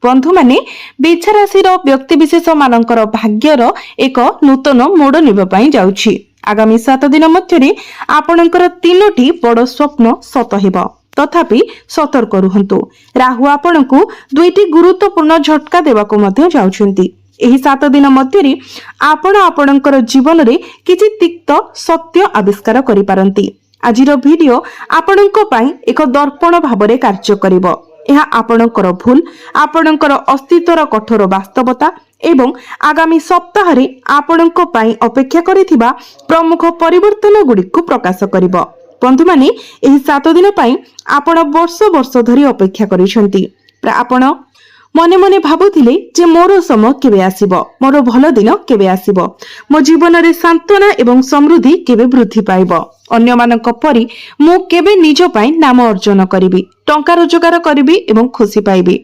बंधु माने बिछा राशि व्यक्तिशेष मानकर भाग्यर एक नूतन मोड़ नेबाई जाउछि। आगामी 7 दिन मध्य आपणकर 3टी बड़ स्वप्न सत हेब। तथापि सतर्क रुहंतु। राहु आपणकु 2टी गुरुत्वपूर्ण झटका देबाको मध्य जाउछंती। एही 7 दिन मध्य आपण आपणकर जीवन रे किछि तिक्त सत्य आविष्कार करि पारंती। आजिर वीडियो आपणक पई एक दर्पण भाबरे कार्य करिवो। यह आपणकर भूल, आपणकर अस्तित्वर कठोर वास्तवता एवं आगामी सप्ताह रे आपणक पई अपेक्षा करिथिबा प्रमुख परिवर्तन गुडी को प्रकाश करिवो। बंधु माने एही 7 दिन पई आपण वर्ष वर्ष धरि अपेक्षा करिसंती। आपण मने मने भाबुथिले जे मोर समय केबे आसीबो, मोर भल दिन केबे आसीबो, मो जीवन रे सांत्वना एवं समृद्धि केबे वृद्धि पाइबो, अन्य मानक परि मु केबे निज पई नाम अर्जन करिवि, टंका रोजगार करिवि एवं खुशी पाइबि।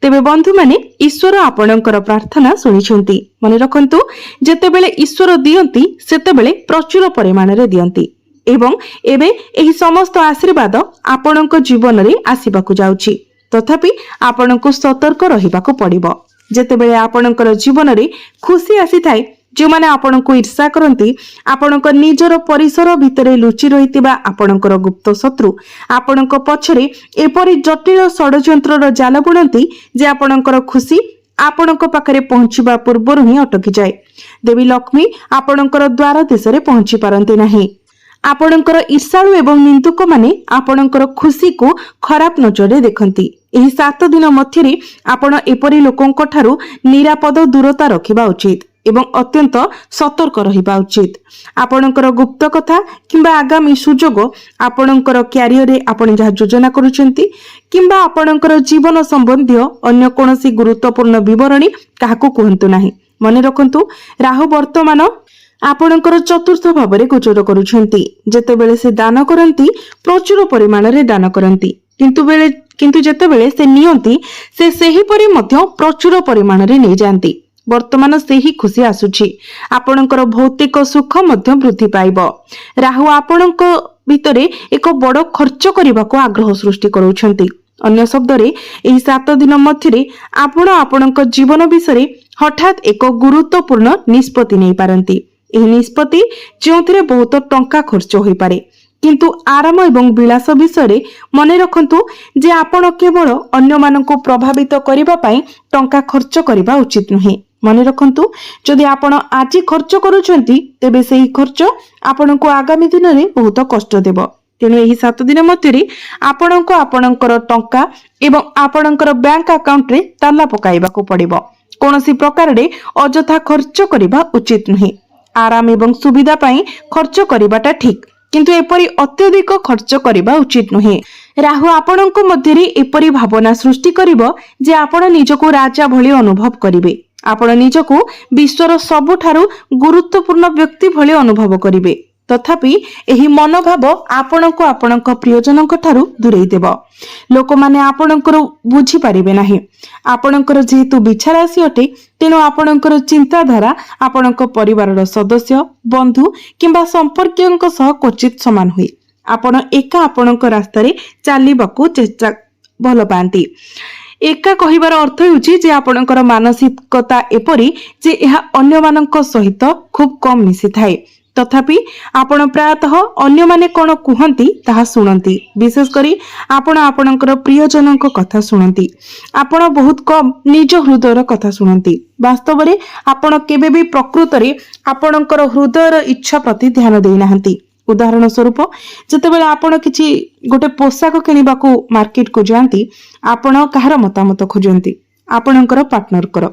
तेबे बंधु माने ईश्वर आपणकर प्रार्थना सुनिछंती। मने रखंतु जेतेबेले ईश्वर दियंती सेतेबेले प्रचुर परिमाण रे दियंती एवं एबे एही समस्त आशीर्वाद आपणक जीवन रे आसीबाकू जाउछि। तथापि आपणको सतर्क रहिबाको पड़िबो। जेतेबेले आपणकर जीवन रे खुशी आसी थाए, जो माने आपणको ईर्षा करंती, आपणक निजर परिसर भितरे लुचि रहितिबा आपणकर गुप्त शत्रु आपणक पछरे एपरि जटिल षडयंत्रर जाल बुणंती जे आपणकर खुशी आपणक पाखरे पहुंचीबा पूर्वरु ही अटकी जाए। देवी लक्ष्मी आपणकर द्वार देशरे पहुंची पारंती नाही। आपणकर ईर्षाळु एवं निंदुक माने आपणकर खुशी को खराब नजरे देखंती। एही 7 दिन मध्यरे आपण एपरि लोकंक ठारू निरापद दूरता रखिबा उचित एवं अत्यंत सतर्क रहिबा उचित। आपणकर गुप्त कथा किंबा आगामी सुजोग, आपणकर क्यारियर रे आपण जहा योजना करूचंती किंबा आपणकर जीवन संबंधी अन्य कोनोसी गुरुत्वपूर्ण विवरणी काहाकू कहंतु नाही। मने रखंतु राहु वर्तमान आपणकर चतुर्थ भावरे गोचर करूछंती। जेतेबेले से दान करंती प्रचुर परिमाण रे दान करंती, किंतु जेतेबेले से नियंती से सेही परि मध्य प्रचुर परिमाण रे नै जानती। वर्तमान सेही खुशी आसुछि। आपणकर भौतिक सुख मध्य वृद्धि पाइबो। राहु आपणक भितरे एक बड़ खर्च करबाको आग्रह सृष्टि करूछंती। अन्य शब्द रे एही 7 दिन मध्यरे आपण आपणक जीवन विषय हठात एक गुरुत्वपूर्ण निष्पत्ति नै पारंती। एही निष्पत्ति जोंथिरे बहुत टंका खर्च होई पारे, किंतु आराम एवं विलास विषय मने रखंतु जे आपण केवल अन्य माननको प्रभावित करिबा पई टंका खर्च करिबा उचित नुहे। मने रखंतु जदि आपण आज खर्च करूछंती तेबे सेही खर्च आपणको आगामी दिन रे बहुत कष्ट देबो। तेनु एही 7 दिन मध्यरे आपणको आपणकर टंका एवं आपणकर बैंक अकाउंट रे ताला पकाइबाको पड़िबो। कोनोसी प्रकार रे अजथा खर्च करिबा उचित नुहे। आराम एवं सुविधा पाई खर्च करिबाटा ठीक, किंतु एपरि अत्यधिक खर्च करिबा उचित नुहे। राहु आपणको मध्यरे एपरि भावना सृष्टि करिवो जे आपण निजको राजा भली अनुभव करिवे। आपण निजको विश्वर सबुठारु गुरुत्वपूर्ण व्यक्ति भली अनुभव करिवे। तथापि एही मनोभाव आपणको आपणक प्रियजनक ठारु दूरेई देबो। लोक माने आपणकर बुझी पारिबे नाही। आपणकर जेहेतु बिछा राशि अटे, तेणु आपणकर चिंताधारा आपणक परिवारर सदस्य, बंधु किंबा संपर्कीयଙ୍କ सह क्वचित समान हुए। आपण एका आपणक रास्ता रे चालिबाकू चेष्टा भल पांती। एका कहिबार अर्थ हेउची जे आपणकर मानसिकता एपरि जे एहा अन्य मानक सहित खूब कम मिसी थाए। तथापि आपण प्रायतः अन्य माने कोन कुहंती ताहा सुनंती। विशेष करी आपण आपणकर प्रियजनक कथा सुनंती। आपण बहुत कम निज हृदयर कथा सुनंती। वास्तव रे आपण केबे भी प्रकृत रे आपणकर हृदयर इच्छा प्रति ध्यान देई नाहंती। उदाहरण स्वरूप जेतेबेले आपण किछि गोटे पोशाक किनिबाकू मार्केट को जानती, आपण कहार मतामत खोजंती, आपणकर पार्टनर कर,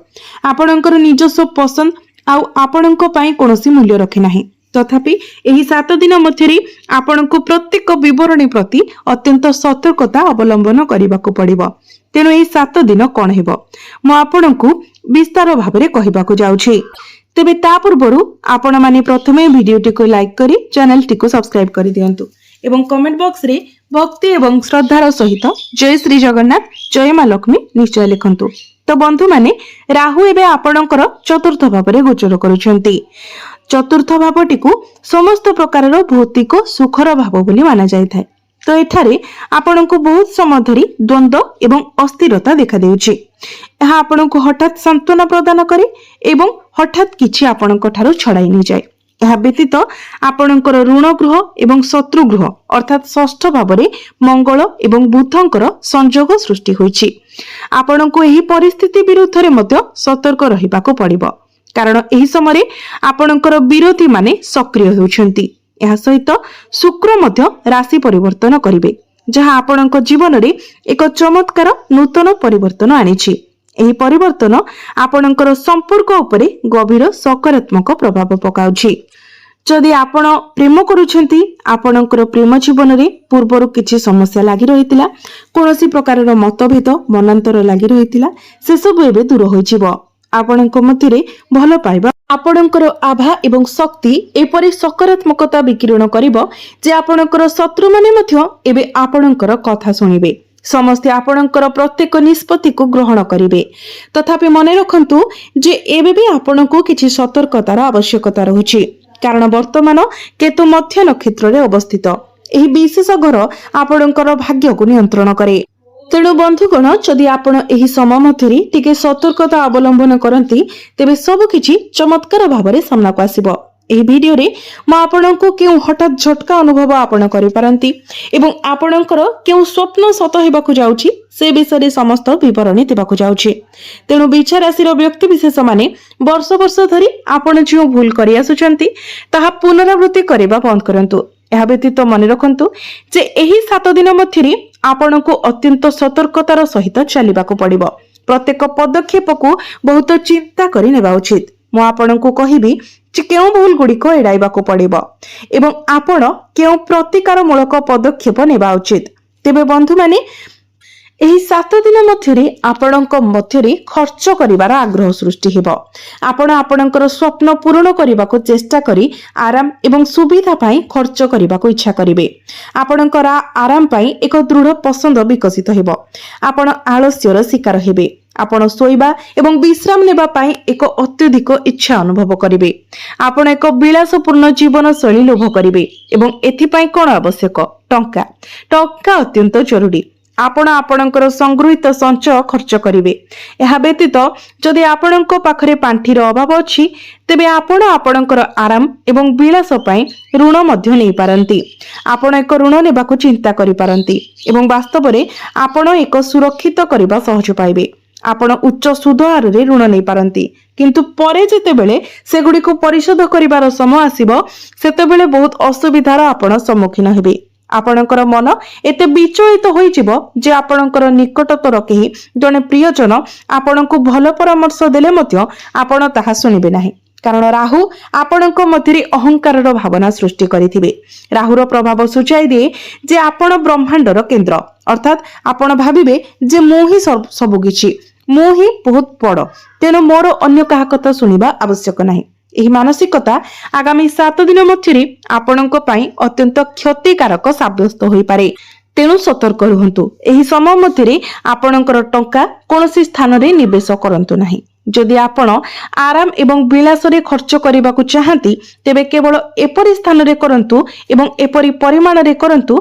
आपणकर निजस्व पसंद आउ आपणक पई कोनोसी मूल्य रखे नाही। तथापि एही 7 दिन मध्यरे आपणको प्रत्येक विवरणी प्रति अत्यंत सतर्कता अवलंबन करिबाकू पड़िबो। तेनु एही 7 दिन कोन हेबो मु आपणको विस्तार भाबरे कहिबाकू जाउछि। तेबे ता पूर्वरु आपण माने प्रथमे भिडियोटी को लाइक करी चैनल टी को सब्सक्राइब करि दियंतु एवं कमेंट बॉक्स रे भक्ति एवं श्रद्धार सहित जय श्री जगन्नाथ, जय मां लक्ष्मी निश्चय लिखंतु। तो बंधु माने राहु एबे आपणकर चतुर्थ भाबरे गोचर करूछंती। चतुर्थ भावटी को समस्त प्रकार भौतिक सुखर भाव बोली माना जाय तो एठारे आपण को बहुत समय धरी द्वंद्व एवं अस्थिरता देखा देउछि। ଏହା ଆପଣଙ୍କୁ ହଠାତ୍ ସାନ୍ତ୍ୱନା ପ୍ରଦାନ କରେ ଏବଂ ହଠାତ୍ କିଛି ଆପଣଙ୍କ ଠାରୁ ଛଡ଼ାଇ ନେଇଯାଏ। ଏହା ବ୍ୟତୀତ ଆପଣଙ୍କର ଋଣ ଗୃହ ଏବଂ ଶତ୍ରୁ ଗୃହ ଅର୍ଥାତ୍ ଷଷ୍ଠ ଭାବରେ ମଙ୍ଗଳ ଏବଂ ବୁଧଙ୍କର ସଂଯୋଗ ସୃଷ୍ଟି ହୋଇଛି। ଆପଣଙ୍କୁ ଏହି ପରିସ୍ଥିତି ବିରୁଦ୍ଧରେ ମଧ୍ୟ ସତର୍କ ରହିବାକୁ ପଡ଼ିବ, କାରଣ ଏହି ସମୟରେ ଆପଣଙ୍କର ବିରୋଧୀ ମାନେ ସକ୍ରିୟ ହେଉଛନ୍ତି। ଏହା ସହିତ ଶୁକ୍ର ମଧ୍ୟ ରାଶି ପରିବର୍ତ୍ତନ କରିବେ, ଯାହା ଆପଣଙ୍କ ଜୀବନରେ ଏକ ଚମତ୍କାର ନୂତନ ପରିବର୍ତ୍ତନ ଆଣିଛି। ଏହି ପରିବର୍ତ୍ତନ ଆପଣଙ୍କର ସମ୍ପର୍କ ଉପରେ ଗଭୀର ସକାରାତ୍ମକ ପ୍ରଭାବ ପକାଉଛି। ଯଦି ଆପଣ ପ୍ରେମ କରୁଛନ୍ତି, ଆପଣଙ୍କର ପ୍ରେମ ଜୀବନରେ ପୂର୍ବରୁ କିଛି ସମସ୍ୟା ଲାଗି ରହିଥିଲା, କୌଣସି ପ୍ରକାରର ମତଭେଦ ମନାନ୍ତର ଲାଗି ରହିଥିଲା, ସେସବୁ ଏବେ ଦୂର ହୋଇଯିବ। ଆପଣଙ୍କ ମଧ୍ୟରେ ଭଲ ପାଇବା, ଆପଣଙ୍କର ଆଭା ଏବଂ ଶକ୍ତି ଏପରି ସକାରାତ୍ମକତା ବିକିରଣ କରିବ ଯେ ଆପଣଙ୍କର ଶତ୍ରୁମାନେ ମଧ୍ୟ ଏବେ ଆପଣଙ୍କର କଥା ଶୁଣିବେ। ସମସ୍ତେ ଆପଣଙ୍କର ପ୍ରତ୍ୟେକ ନିଷ୍ପତ୍ତିକୁ ଗ୍ରହଣ କରିବେ। ତଥାପି ମନେ ରଖନ୍ତୁ ଯେ ଏବେ ବି ଆପଣଙ୍କୁ କିଛି ସତର୍କତାର ଆବଶ୍ୟକତା ରହୁଛି, କାରଣ ବର୍ତ୍ତମାନ କେତୁ ମଧ୍ୟ ନକ୍ଷତ୍ରରେ ଅବସ୍ଥିତ। ଏହି ବିଶେଷ ଘର ଆପଣଙ୍କର ଭାଗ୍ୟକୁ ନିୟନ୍ତ୍ରଣ କରେ। ତେଣୁ ବନ୍ଧୁଗଣ, ଯଦି ଆପଣ ଏହି ସମୟ ମଧ୍ୟରେ ଟିକେ ସତର୍କତା ଅବଲମ୍ବନ କରନ୍ତି, ତେବେ ସବୁକିଛି ଚମତ୍କାର ଭାବରେ ସାମ୍ନାକୁ ଆସିବ। ଏହି ଭିଡିଓରେ ମୁଁ ଆପଣଙ୍କୁ କେଉଁ ହଠାତ୍ ଝଟକା ଅନୁଭବ ଆପଣ କରିପାରନ୍ତି ଏବଂ ଆପଣଙ୍କର କେଉଁ ସ୍ୱପ୍ନ ସତ ହେବାକୁ ଯାଉଛି ସେ ବିଷୟରେ ସମସ୍ତ ବିବରଣୀ ଦେବାକୁ ଯାଉଛି। ତେଣୁ ବିଛା ରାଶିର ବ୍ୟକ୍ତିବିଶେଷ ମାନେ ବର୍ଷ ବର୍ଷ ଧରି ଆପଣ ଯେଉଁ ଭୁଲ କରି ଆସୁଛନ୍ତି ତାହା ପୁନରାବୃତ୍ତି କରିବା ବନ୍ଦ କରନ୍ତୁ। ଏହା ବ୍ୟତୀତ ମନେ ରଖନ୍ତୁ ଯେ ଏହି 7 ଦିନ ମଧ୍ୟରେ ଆପଣଙ୍କୁ ଅତ୍ୟନ୍ତ ସତର୍କତାର ସହିତ ଚାଲିବାକୁ ପଡ଼ିବ। ପ୍ରତ୍ୟେକ ପଦକ୍ଷେପକୁ ବହୁତ ଚିନ୍ତା କରି ନେବା ଉଚିତ। ମୁଁ ଆପଣଙ୍କୁ କହିବି ଯେ କେଉଁ ଭୁଲ ଗୁଡ଼ିକ ଏଡ଼ାଇବାକୁ ପଡ଼ିବ ଏବଂ ଆପଣ କେଉଁ ପ୍ରତିକାରମୂଳକ ପଦକ୍ଷେପ ନେବା ଉଚିତ। ତେବେ ବନ୍ଧୁମାନେ, ଏହି 7 ଦିନ ମଧ୍ୟରେ ଆପଣଙ୍କ ମଧ୍ୟରେ ଖର୍ଚ୍ଚ କରିବାର ଆଗ୍ରହ ସୃଷ୍ଟି ହେବ। ଆପଣ ଆପଣଙ୍କର ସ୍ୱପ୍ନ ପୂରଣ କରିବାକୁ ଚେଷ୍ଟା କରି ଆରାମ ଏବଂ ସୁବିଧା ପାଇଁ ଖର୍ଚ୍ଚ କରିବାକୁ ଇଚ୍ଛା କରିବେ। ଆପଣଙ୍କର ଆରାମ ପାଇଁ ଏକ ଦୃଢ଼ ପସନ୍ଦ ବିକଶିତ ହେବ। ଆପଣ ଆଳସ୍ୟର ଶିକାର ହେବେ। ଆପଣ ଶୋଇବା ଏବଂ ବିଶ୍ରାମ ନେବା ପାଇଁ ଏକ ଅତ୍ୟଧିକ ଇଚ୍ଛା ଅନୁଭବ କରିବେ। ଆପଣ ଏକ ବିଳାସପୂର୍ଣ୍ଣ ଜୀବନଶୈଳୀ ଲୋଭ କରିବେ ଏବଂ ଏଥିପାଇଁ କ'ଣ ଆବଶ୍ୟକ? ଟଙ୍କା ଅତ୍ୟନ୍ତ ଜରୁରୀ। ଆପଣ ଆପଣଙ୍କର ସଂଗୃହୀତ ସଞ୍ଚୟ ଖର୍ଚ୍ଚ କରିବେ। ଏହା ବ୍ୟତୀତ ଯଦି ଆପଣଙ୍କ ପାଖରେ ପାଣ୍ଠିର ଅଭାବ ଅଛି, ତେବେ ଆପଣ ଆପଣଙ୍କର ଆରାମ ଏବଂ ବିଳାସ ପାଇଁ ଋଣ ମଧ୍ୟ ନେଇପାରନ୍ତି। ଆପଣ ଏକ ଋଣ ନେବାକୁ ଚିନ୍ତା କରିପାରନ୍ତି ଏବଂ ବାସ୍ତବରେ ଆପଣ ଏକ ସୁରକ୍ଷିତ କରିବା ସହଜ ପାଇବେ। ଆପଣ ଉଚ୍ଚ ସୁଧ ହାରରେ ଋଣ ନେଇପାରନ୍ତି, କିନ୍ତୁ ପରେ ଯେତେବେଳେ ସେଗୁଡ଼ିକୁ ପରିଶୋଧ କରିବାର ସମୟ ଆସିବ, ସେତେବେଳେ ବହୁତ ଅସୁବିଧାର ଆପଣ ସମ୍ମୁଖୀନ ହେବେ। ଆପଣଙ୍କର ମନ ଏତେ ବିଚଳିତ ହୋଇଯିବ ଯେ ଆପଣଙ୍କର ନିକଟତର କେହି ଜଣେ ପ୍ରିୟଜନ ଆପଣଙ୍କୁ ଭଲ ପରାମର୍ଶ ଦେଲେ ମଧ୍ୟ ଆପଣ ତାହା ଶୁଣିବେ ନାହିଁ, କାରଣ ରାହୁ ଆପଣଙ୍କ ମଧ୍ୟରେ ଅହଙ୍କାରର ଭାବନା ସୃଷ୍ଟି କରିଥିବେ। ରାହୁର ପ୍ରଭାବ ସୂଚାଇ ଦିଏ ଯେ ଆପଣ ବ୍ରହ୍ମାଣ୍ଡର କେନ୍ଦ୍ର, ଅର୍ଥାତ୍ ଆପଣ ଭାବିବେ ଯେ ମୁଁ ହିଁ ସବୁକିଛି, ମୁଁ ହିଁ ବହୁତ ବଡ଼, ତେଣୁ ମୋର ଅନ୍ୟ କାହା କଥା ଶୁଣିବା ଆବଶ୍ୟକ ନାହିଁ। ଏହି ମାନସିକତା ଆଗାମୀ 7 ଦିନ ମଧ୍ୟରେ ଆପଣଙ୍କ ପାଇଁ ଅତ୍ୟନ୍ତ କ୍ଷତିକାରକ ସାବ୍ୟସ୍ତ ହୋଇପାରେ। ତେଣୁ ସତର୍କ ରୁହନ୍ତୁ। ଏହି ସମୟ ମଧ୍ୟରେ ଆପଣଙ୍କର ଟଙ୍କା କୌଣସି ସ୍ଥାନରେ ନିବେଶ କରନ୍ତୁ ନାହିଁ। ଯଦି ଆପଣ ଆରାମ ଏବଂ ବିଳାସରେ ଖର୍ଚ୍ଚ କରିବାକୁ ଚାହାନ୍ତି, ତେବେ କେବଳ ଏପରି ସ୍ଥାନରେ କରନ୍ତୁ ଏବଂ ଏପରି ପରିମାଣରେ କରନ୍ତୁ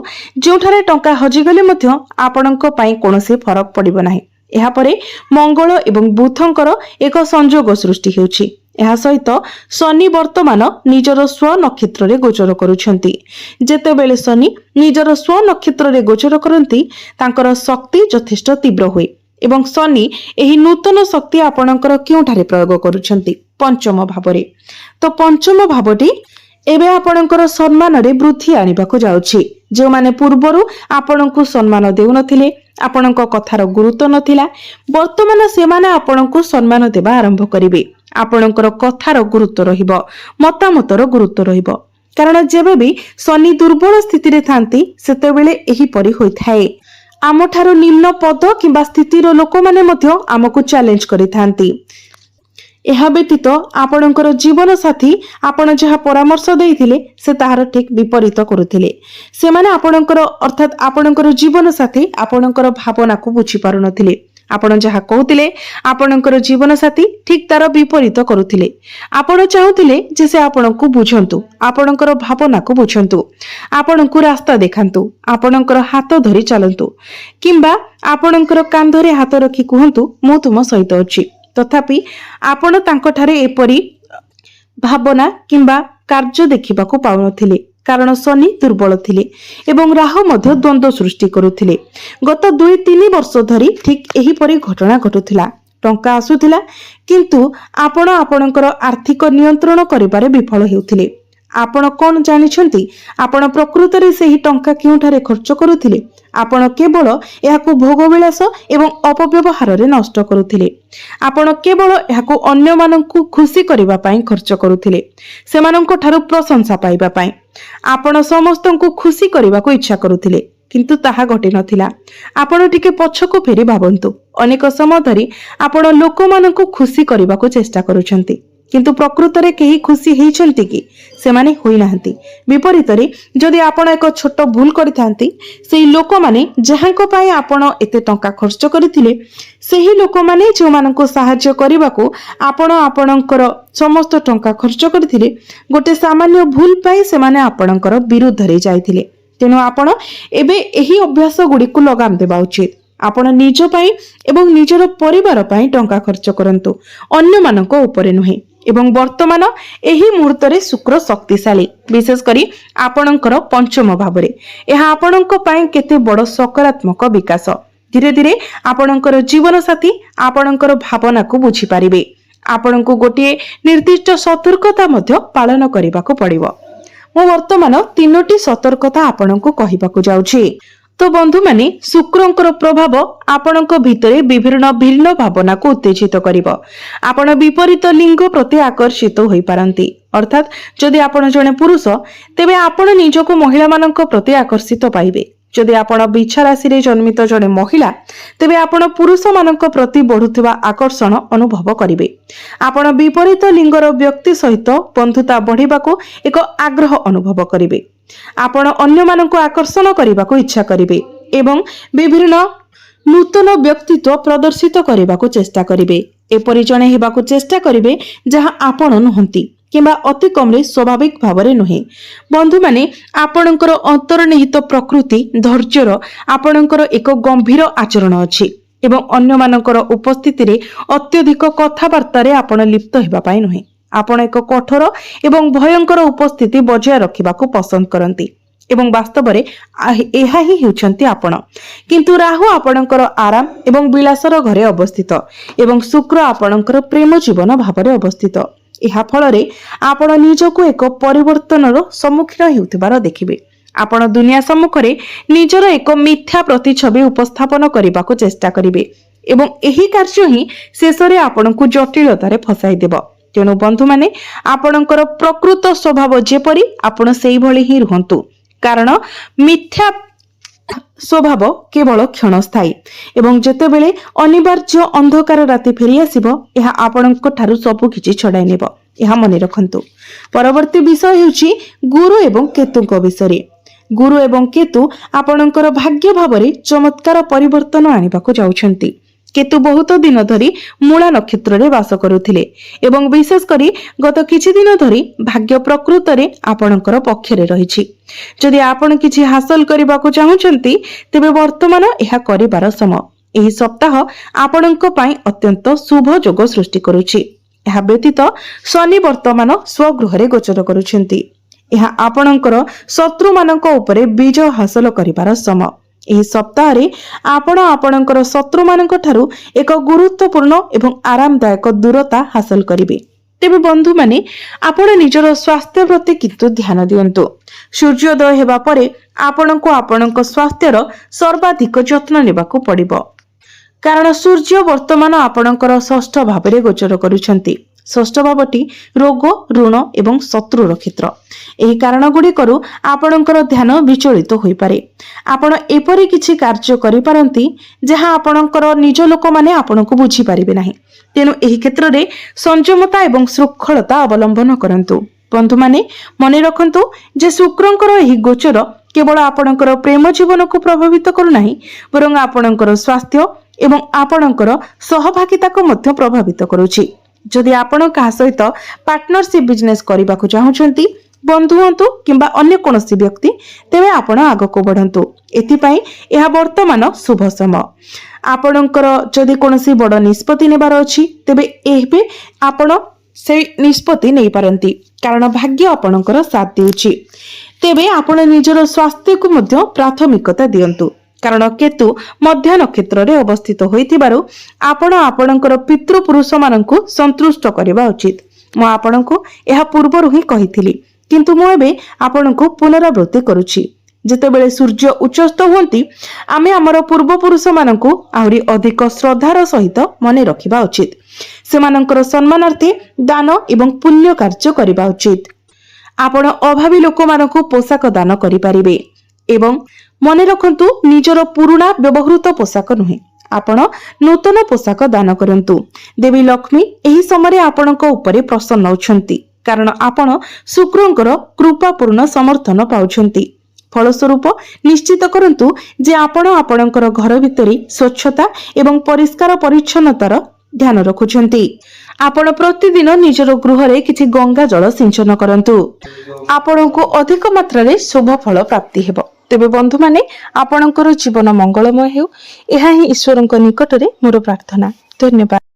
ଯେଉଁଠାରେ ଟଙ୍କା ହଜିଗଲେ ମଧ୍ୟ ଆପଣଙ୍କ ପାଇଁ କୌଣସି ଫରକ ପଡ଼ିବ ନାହିଁ। ଏହାପରେ ମଙ୍ଗଳ ଏବଂ ବୁଧଙ୍କର ଏକ ସଂଯୋଗ ସୃଷ୍ଟି ହେଉଛି। ଏହା ସହିତ ଶନି ବର୍ତ୍ତମାନ ନିଜର ସ୍ୱ ନକ୍ଷତ୍ରରେ ଗୋଚର କରୁଛନ୍ତି। ଯେତେବେଳେ ଶନି ନିଜର ସ୍ୱ ନକ୍ଷତ୍ରରେ ଗୋଚର କରନ୍ତି, ତାଙ୍କର ଶକ୍ତି ଯଥେଷ୍ଟ ତୀବ୍ର ହୁଏ ଏବଂ ଶନି ଏହି ନୂତନ ଶକ୍ତି ଆପଣଙ୍କର କେଉଁଠାରେ ପ୍ରୟୋଗ କରୁଛନ୍ତି? ପଞ୍ଚମ ଭାବରେ। ତ ପଞ୍ଚମ ଭାବଟି ଏବେ ଆପଣଙ୍କର ସମ୍ମାନରେ ବୃଦ୍ଧି ଆଣିବାକୁ ଯାଉଛି। ଯେଉଁମାନେ ପୂର୍ବରୁ ଆପଣଙ୍କୁ ସମ୍ମାନ ଦେଉନଥିଲେ, ଆପଣଙ୍କ କଥାର ଗୁରୁତ୍ୱ ନଥିଲା, ବର୍ତ୍ତମାନ ସେମାନେ ଆପଣଙ୍କୁ ସମ୍ମାନ ଦେବା ଆରମ୍ଭ କରିବେ। ଆପଣଙ୍କର କଥାର ଗୁରୁତ୍ୱ ରହିବ, ମତାମତର ଗୁରୁତ୍ୱ ରହିବ, କାରଣ ଯେବେ ବି ଶନି ଦୁର୍ବଳ ସ୍ଥିତିରେ ଥାନ୍ତି ସେତେବେଳେ ଏହିପରି ହୋଇଥାଏ। ଆମଠାରୁ ନିମ୍ନ ପଦ କିମ୍ବା ସ୍ଥିତିର ଲୋକମାନେ ମଧ୍ୟ ଆମକୁ ଚ୍ୟାଲେଞ୍ଜ କରିଥାନ୍ତି। ଏହା ବ୍ୟତୀତ ଆପଣଙ୍କର ଜୀବନ ସାଥୀ ଆପଣ ଯାହା ପରାମର୍ଶ ଦେଇଥିଲେ ସେ ତାହାର ଠିକ୍ ବିପରୀତ କରୁଥିଲେ। ସେମାନେ ଆପଣଙ୍କର ଜୀବନ ସାଥୀ ଆପଣଙ୍କର ଭାବନାକୁ ବୁଝିପାରୁନଥିଲେ। ଆପଣ ଯାହା କହୁଥିଲେ ଆପଣଙ୍କର ଜୀବନ ସାଥୀ ଠିକ୍ ତାର ବିପରୀତ କରୁଥିଲେ। ଆପଣ ଚାହୁଁଥିଲେ ଯେ ସେ ଆପଣଙ୍କୁ ବୁଝନ୍ତୁ, ଆପଣଙ୍କର ଭାବନାକୁ ବୁଝନ୍ତୁ, ଆପଣଙ୍କୁ ରାସ୍ତା ଦେଖାନ୍ତୁ, ଆପଣଙ୍କର ହାତ ଧରି ଚାଲନ୍ତୁ, କିମ୍ବା ଆପଣଙ୍କର କାନ୍ଧରେ ହାତ ରଖି କୁହନ୍ତୁ ମୁଁ ତୁମ ସହିତ ଅଛି। ତଥାପି ଆପଣ ତାଙ୍କଠାରେ ଏପରି ଭାବନା କିମ୍ବା କାର୍ଯ୍ୟ ଦେଖିବାକୁ ପାଉନଥିଲେ, କାରଣ ଶନି ଦୁର୍ବଳ ଥିଲେ ଏବଂ ରାହୁ ମଧ୍ୟ ଦ୍ୱନ୍ଦ୍ୱ ସୃଷ୍ଟି କରୁଥିଲେ। ଗତ 2-3 ବର୍ଷ ଧରି ଠିକ୍ ଏହିପରି ଘଟଣା ଘଟୁଥିଲା। ଟଙ୍କା ଆସୁଥିଲା, କିନ୍ତୁ ଆପଣ ଆପଣଙ୍କର ଆର୍ଥିକ ନିୟନ୍ତ୍ରଣ କରିବାରେ ବିଫଳ ହେଉଥିଲେ। ଆପଣ କଣ ଜାଣିଛନ୍ତି ଆପଣ ପ୍ରକୃତରେ ସେହି ଟଙ୍କା କେଉଁଠାରେ ଖର୍ଚ୍ଚ କରୁଥିଲେ? ଆପଣ କେବଳ ଏହାକୁ ଭୋଗବିଳାସ ଏବଂ ଅପବ୍ୟବହାରରେ ନଷ୍ଟ କରୁଥିଲେ। ଆପଣ କେବଳ ଏହାକୁ ଅନ୍ୟମାନଙ୍କୁ ଖୁସି କରିବା ପାଇଁ ଖର୍ଚ୍ଚ କରୁଥିଲେ, ସେମାନଙ୍କ ଠାରୁ ପ୍ରଶଂସା ପାଇବା ପାଇଁ। ଆପଣ ସମସ୍ତଙ୍କୁ ଖୁସି କରିବାକୁ ଇଚ୍ଛା କରୁଥିଲେ, କିନ୍ତୁ ତାହା ଘଟି ନଥିଲା। ଆପଣ ଟିକେ ପଛକୁ ଫେରି ଭାବନ୍ତୁ। ଅନେକ ସମୟ ଧରି ଆପଣ ଲୋକମାନଙ୍କୁ ଖୁସି କରିବାକୁ ଚେଷ୍ଟା କରୁଛନ୍ତି, କିନ୍ତୁ ପ୍ରକୃତରେ କେହି ଖୁସି ହେଇଛନ୍ତି କି? ସେମାନେ ହୋଇନାହାନ୍ତି। ବିପରୀତରେ ଯଦି ଆପଣ ଏକ ଛୋଟ ଭୁଲ କରିଥାନ୍ତି, ସେହି ଲୋକମାନେ ଯାହାଙ୍କ ପାଇଁ ଆପଣ ଏତେ ଟଙ୍କା ଖର୍ଚ୍ଚ କରିଥିଲେ, ସେହି ଲୋକମାନେ ଯେଉଁମାନଙ୍କୁ ସାହାଯ୍ୟ କରିବାକୁ ଆପଣ ଆପଣଙ୍କର ସମସ୍ତ ଟଙ୍କା ଖର୍ଚ୍ଚ କରିଥିଲେ, ଗୋଟେ ସାମାନ୍ୟ ଭୁଲ ପାଇଁ ସେମାନେ ଆପଣଙ୍କର ବିରୁଦ୍ଧରେ ଯାଇଥିଲେ। ତେଣୁ ଆପଣ ଏବେ ଏହି ଅଭ୍ୟାସ ଗୁଡ଼ିକୁ ଲଗାମ ଦେବା ଉଚିତ। ଆପଣ ନିଜ ପାଇଁ ଏବଂ ନିଜର ପରିବାର ପାଇଁ ଟଙ୍କା ଖର୍ଚ୍ଚ କରନ୍ତୁ, ଅନ୍ୟମାନଙ୍କ ଉପରେ ନୁହେଁ। ଏବଂ ବର୍ତ୍ତମାନ ଏହି ମୁହୂର୍ତ୍ତରେ ଶୁକ୍ର ଶକ୍ତିଶାଳୀ, ବିଶେଷ କରି ଆପଣଙ୍କର ପଞ୍ଚମ ଭାବରେ। ଏହା ଆପଣଙ୍କ ପାଇଁ କେତେ ବଡ଼ ସକାରାତ୍ମକ ବିକାଶ। ଧୀରେ ଧୀରେ ଆପଣଙ୍କର ଜୀବନ ସାଥୀ ଆପଣଙ୍କର ଭାବନାକୁ ବୁଝିପାରିବେ। ଆପଣଙ୍କୁ ଗୋଟିଏ ନିର୍ଦ୍ଦିଷ୍ଟ ସତର୍କତା ମଧ୍ୟ ପାଳନ କରିବାକୁ ପଡ଼ିବ। ମୁଁ ବର୍ତ୍ତମାନ 3ଟି ସତର୍କତା ଆପଣଙ୍କୁ କହିବାକୁ ଯାଉଛି। ତ ବନ୍ଧୁମାନେ, ଶୁକ୍ରଙ୍କର ପ୍ରଭାବ ଆପଣଙ୍କ ଭିତରେ ବିଭିନ୍ନ ଭିନ୍ନ ଭାବନାକୁ ଉତ୍ତେଜିତ କରିବ। ଆପଣ ବିପରୀତ ଲିଙ୍ଗ ପ୍ରତି ଆକର୍ଷିତ ହୋଇପାରନ୍ତି। ଅର୍ଥାତ୍ ଯଦି ଆପଣ ଜଣେ ପୁରୁଷ, ତେବେ ଆପଣ ନିଜକୁ ମହିଳାମାନଙ୍କ ପ୍ରତି ଆକର୍ଷିତ ପାଇବେ। ଯଦି ଆପଣ ବିଛା ରାଶିରେ ଜନ୍ମିତ ଜଣେ ମହିଳା, ତେବେ ଆପଣ ପୁରୁଷମାନଙ୍କ ପ୍ରତି ବଢୁଥିବା ଆକର୍ଷଣ ଅନୁଭବ କରିବେ। ଆପଣ ବିପରୀତ ଲିଙ୍ଗର ବ୍ୟକ୍ତି ସହିତ ବନ୍ଧୁତା ବଢ଼ିବାକୁ ଏକ ଆଗ୍ରହ ଅନୁଭବ କରିବେ। ଆପଣ ଅନ୍ୟମାନଙ୍କୁ ଆକର୍ଷଣ କରିବାକୁ ଇଚ୍ଛା କରିବେ ଏବଂ ବିଭିନ୍ନ ନୂତନ ବ୍ୟକ୍ତିତ୍ୱ ପ୍ରଦର୍ଶିତ କରିବାକୁ ଚେଷ୍ଟା କରିବେ। ଏପରି ଜଣେ ହେବାକୁ ଚେଷ୍ଟା କରିବେ ଯାହା ଆପଣ ନୁହନ୍ତି, କିମ୍ବା ଅତି କମରେ ସ୍ୱାଭାବିକ ଭାବରେ ନୁହେଁ। ବନ୍ଧୁମାନେ, ଆପଣଙ୍କର ଅନ୍ତର୍ନିହିତ ପ୍ରକୃତି ଧୈର୍ଯ୍ୟର ଆପଣଙ୍କର ଏକ ଗମ୍ଭୀର ଆଚରଣ ଅଛି ଏବଂ ଅନ୍ୟମାନଙ୍କର ଉପସ୍ଥିତିରେ ଅତ୍ୟଧିକ କଥାବାର୍ତ୍ତାରେ ଆପଣ ଲିପ୍ତ ହେବା ପାଇଁ ନୁହେଁ। ଆପଣ ଏକ କଠୋର ଏବଂ ଭୟଙ୍କର ଉପସ୍ଥିତି ବଜାୟ ରଖିବାକୁ ପସନ୍ଦ କରନ୍ତି ଏବଂ ବାସ୍ତବରେ ଏହା ହିଁ ହେଉଛନ୍ତି ଆପଣ। କିନ୍ତୁ ରାହୁ ଆପଣଙ୍କର ଆରାମ ଏବଂ ବିଳାସର ଘରେ ଅବସ୍ଥିତ ଏବଂ ଶୁକ୍ର ଆପଣଙ୍କର ପ୍ରେମ ଜୀବନ ଭାବରେ ଅବସ୍ଥିତ। ଏହା ଫଳରେ ଆପଣ ନିଜକୁ ଏକ ପରିବର୍ତ୍ତନର ସମ୍ମୁଖୀନ ହେଉଥିବାର ଦେଖିବେ। ଆପଣ ଦୁନିଆ ସମ୍ମୁଖରେ ନିଜର ଏକ ମିଥ୍ୟା ପ୍ରତିଛବି ଉପସ୍ଥାପନ କରିବାକୁ ଚେଷ୍ଟା କରିବେ ଏବଂ ଏହି କାର୍ଯ୍ୟ ହିଁ ଶେଷରେ ଆପଣଙ୍କୁ ଜଟିଳତାରେ ଫସାଇ ଦେବ। ତେଣୁ ବନ୍ଧୁମାନେ, ଆପଣଙ୍କର ପ୍ରକୃତ ସ୍ୱଭାବ ଯେପରି, ଆପଣ ସେଇଭଳି ହିଁ ରୁହନ୍ତୁ, କାରଣ ମିଥ୍ୟା ସ୍ୱଭାବ କେବଳ କ୍ଷଣସ୍ଥାୟୀ ଏବଂ ଯେତେବେଳେ ଅନିବାର୍ଯ୍ୟ ଅନ୍ଧକାର ରାତି ଫେରିଆସିବ, ଏହା ଆପଣଙ୍କ ଠାରୁ ସବୁକିଛି ଛଡ଼ାଇ ନେବ। ଏହା ମନେ ରଖନ୍ତୁ। ପରବର୍ତ୍ତୀ ବିଷୟ ହେଉଛି ଗୁରୁ ଏବଂ କେତୁଙ୍କ ବିଷୟରେ। ଗୁରୁ ଏବଂ କେତୁ ଆପଣଙ୍କର ଭାଗ୍ୟ ଭାବରେ ଚମତ୍କାର ପରିବର୍ତ୍ତନ ଆଣିବାକୁ ଯାଉଛନ୍ତି। କେତୁ ବହୁତ ଦିନ ଧରି ମୂଳା ନକ୍ଷତ୍ରରେ ବାସ କରୁଥିଲେ ଏବଂ ବିଶେଷ କରି ଗତ କିଛି ଦିନ ଧରି ଭାଗ୍ୟ ପ୍ରକୃତରେ ଆପଣଙ୍କର ପକ୍ଷରେ ରହିଛି। ଯଦି ଆପଣ କିଛି ହାସଲ କରିବାକୁ ଚାହୁଁଛନ୍ତି, ତେବେ ବର୍ତ୍ତମାନ ଏହା କରିବାର ସମୟ। ଏହି ସପ୍ତାହ ଆପଣଙ୍କ ପାଇଁ ଅତ୍ୟନ୍ତ ଶୁଭ ଯୋଗ ସୃଷ୍ଟି କରୁଛି। ଏହା ବ୍ୟତୀତ ଶନି ବର୍ତ୍ତମାନ ସ୍ୱଗୃହରେ ଗୋଚର କରୁଛନ୍ତି। ଏହା ଆପଣଙ୍କର ଶତ୍ରୁମାନଙ୍କ ଉପରେ ବିଜୟ ହାସଲ କରିବାର ସମୟ। ଏହି ସପ୍ତାହରେ ଆପଣ ଆପଣଙ୍କର ଶତ୍ରୁମାନଙ୍କ ଠାରୁ ଏକ ଗୁରୁତ୍ୱପୂର୍ଣ୍ଣ ଏବଂ ଆରାମଦାୟକ ଦୂରତା ହାସଲ କରିବେ। ତେବେ ବନ୍ଧୁମାନେ, ଆପଣ ନିଜର ସ୍ୱାସ୍ଥ୍ୟ ପ୍ରତି କିନ୍ତୁ ଧ୍ୟାନ ଦିଅନ୍ତୁ। ସୂର୍ଯ୍ୟୋଦୟ ହେବା ପରେ ଆପଣଙ୍କୁ ଆପଣଙ୍କ ସ୍ୱାସ୍ଥ୍ୟର ସର୍ବାଧିକ ଯତ୍ନ ନେବାକୁ ପଡ଼ିବ, କାରଣ ସୂର୍ଯ୍ୟ ବର୍ତ୍ତମାନ ଆପଣଙ୍କର ଷଷ୍ଠ ଭାବରେ ଗୋଚର କରୁଛନ୍ତି। ଷଷ୍ଠ ଭାବଟି ରୋଗ, ଋଣ ଏବଂ ଶତ୍ରୁର କ୍ଷେତ୍ର। ଏହି କାରଣ ଗୁଡ଼ିକରୁ ଆପଣଙ୍କର ଧ୍ୟାନ ବିଚଳିତ ହୋଇପାରେ। ଆପଣ ଏପରି କିଛି କାର୍ଯ୍ୟ କରିପାରନ୍ତି ଯାହା ଆପଣଙ୍କର ନିଜ ଲୋକମାନେ ଆପଣଙ୍କୁ ବୁଝିପାରିବେ ନାହିଁ। ତେଣୁ ଏହି କ୍ଷେତ୍ରରେ ସଂଯମତା ଏବଂ ଶୃଙ୍ଖଳତା ଅବଲମ୍ବନ କରନ୍ତୁ। ବନ୍ଧୁମାନେ, ମନେ ରଖନ୍ତୁ ଯେ ଶୁକ୍ରଙ୍କର ଏହି ଗୋଚର କେବଳ ଆପଣଙ୍କର ପ୍ରେମ ଜୀବନକୁ ପ୍ରଭାବିତ କରୁନାହିଁ, ବରଂ ଆପଣଙ୍କର ସ୍ୱାସ୍ଥ୍ୟ ଏବଂ ଆପଣଙ୍କର ସହଭାଗିତାକୁ ମଧ୍ୟ ପ୍ରଭାବିତ କରୁଛି। ଯଦି ଆପଣ କାହା ସହିତ ପାର୍ଟନରସିପ ବିଜନେସ୍ କରିବାକୁ ଚାହୁଁଛନ୍ତି, ବନ୍ଧୁ ହୁଅନ୍ତୁ କିମ୍ବା ଅନ୍ୟ କୌଣସି ବ୍ୟକ୍ତି, ତେବେ ଆପଣ ଆଗକୁ ବଢନ୍ତୁ। ଏଥିପାଇଁ ଏହା ବର୍ତ୍ତମାନ ଶୁଭ ସମୟ। ଆପଣଙ୍କର ଯଦି କୌଣସି ବଡ଼ ନିଷ୍ପତ୍ତି ନେବାର ଅଛି, ତେବେ ଏବେ ଆପଣ ସେଇ ନିଷ୍ପତ୍ତି ନେଇପାରନ୍ତି, କାରଣ ଭାଗ୍ୟ ଆପଣଙ୍କର ସାଥ ଦେଉଛି। ତେବେ ଆପଣ ନିଜର ସ୍ୱାସ୍ଥ୍ୟକୁ ମଧ୍ୟ ପ୍ରାଥମିକତା ଦିଅନ୍ତୁ, କାରଣ କେତୁ ମଧ୍ୟ ନକ୍ଷତ୍ରରେ ଅବସ୍ଥିତ ହୋଇଥିବାରୁ ଆପଣ ଆପଣଙ୍କର ପିତୃପୁରୁଷମାନଙ୍କୁ ସନ୍ତୁଷ୍ଟ କରିବା ଉଚିତ। ମୁଁ ଆପଣଙ୍କୁ ଏହା ପୂର୍ବରୁ ହିଁ କହିଥିଲି, କିନ୍ତୁ ମୁଁ ଏବେ ଆପଣଙ୍କୁ ପୁନରାବୃତ୍ତି କରୁଛି। ଯେତେବେଳେ ସୂର୍ଯ୍ୟ ଉଚ୍ଚସ୍ତ ହୁଅନ୍ତି, ଆମେ ଆମର ପୂର୍ବପୁରୁଷମାନଙ୍କୁ ଆହୁରି ଅଧିକ ଶ୍ରଦ୍ଧାର ସହିତ ମନେ ରଖିବା ଉଚିତ। ସେମାନଙ୍କର ସମ୍ମାନାର୍ଥେ ଦାନ ଏବଂ ପୁଣ୍ୟ କାର୍ଯ୍ୟ କରିବା ଉଚିତ। ଆପଣ ଅଭାବୀ ଲୋକମାନଙ୍କୁ ପୋଷାକ ଦାନ କରିପାରିବେ ଏବଂ ମନେ ରଖନ୍ତୁ, ନିଜର ପୁରୁଣା ବ୍ୟବହୃତ ପୋଷାକ ନୁହେଁ, ଆପଣ ନୂତନ ପୋଷାକ ଦାନ କରନ୍ତୁ। ଦେବୀ ଲକ୍ଷ୍ମୀ ଏହି ସମୟରେ ଆପଣଙ୍କ ଉପରେ ପ୍ରସନ୍ନ ଅଛନ୍ତି, କାରଣ ଆପଣ ଶୁକ୍ରଙ୍କର କୃପାପୂର୍ଣ୍ଣ ସମର୍ଥନ ପାଉଛନ୍ତି। ଫଳସ୍ୱରୂପ ନିଶ୍ଚିତ କରନ୍ତୁ ଯେ ଆପଣ ଆପଣଙ୍କର ଘର ଭିତରେ ସ୍ୱଚ୍ଛତା ଏବଂ ପରିଷ୍କାର ପରିଚ୍ଛନ୍ନତାର ଧ୍ୟାନ ରଖୁଛନ୍ତି। ଆପଣ ପ୍ରତିଦିନ ନିଜର ଗୃହରେ କିଛି ଗଙ୍ଗା ଜଳ ସିଞ୍ଚନ କରନ୍ତୁ। ଆପଣଙ୍କୁ ଅଧିକ ମାତ୍ରାରେ ଶୁଭ ଫଳ ପ୍ରାପ୍ତି ହେବ। ତେବେ ବନ୍ଧୁମାନେ, ଆପଣଙ୍କର ଜୀବନ ମଙ୍ଗଳମୟ ହେଉ, ଏହା ହିଁ ଈଶ୍ୱରଙ୍କ ନିକଟରେ ମୋର ପ୍ରାର୍ଥନା। ଧନ୍ୟବାଦ।